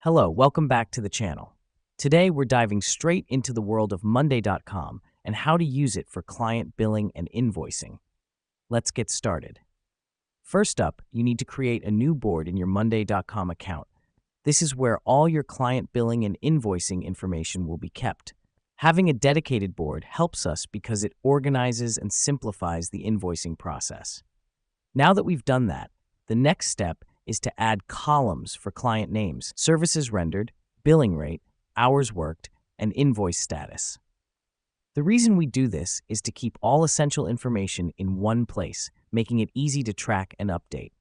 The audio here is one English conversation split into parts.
Hello, welcome back to the channel. Today we're diving straight into the world of Monday.com and how to use it for client billing and invoicing. Let's get started. First up, you need to create a new board in your Monday.com account. This is where all your client billing and invoicing information will be kept. Having a dedicated board helps us because it organizes and simplifies the invoicing process. Now that we've done that, the next step is to add columns for client names, services rendered, billing rate, hours worked, and invoice status. The reason we do this is to keep all essential information in one place, making it easy to track and update.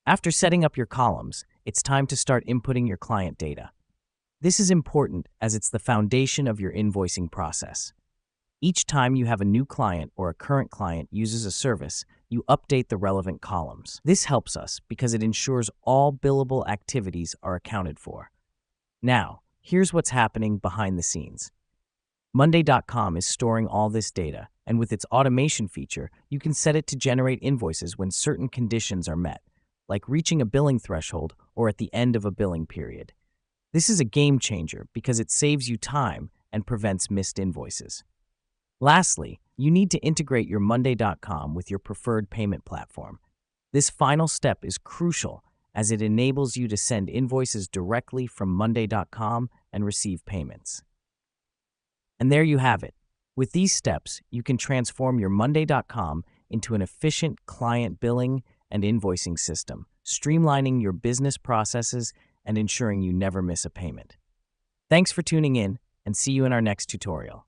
After setting up your columns, it's time to start inputting your client data. This is important as it's the foundation of your invoicing process. Each time you have a new client or a current client uses a service, you update the relevant columns. This helps us because it ensures all billable activities are accounted for. Now, here's what's happening behind the scenes. Monday.com is storing all this data, and with its automation feature, you can set it to generate invoices when certain conditions are met, like reaching a billing threshold or at the end of a billing period. This is a game changer because it saves you time and prevents missed invoices. Lastly, you need to integrate your Monday.com with your preferred payment platform. This final step is crucial as it enables you to send invoices directly from Monday.com and receive payments. And there you have it. With these steps, you can transform your Monday.com into an efficient client billing and invoicing system, streamlining your business processes and ensuring you never miss a payment. Thanks for tuning in, and see you in our next tutorial.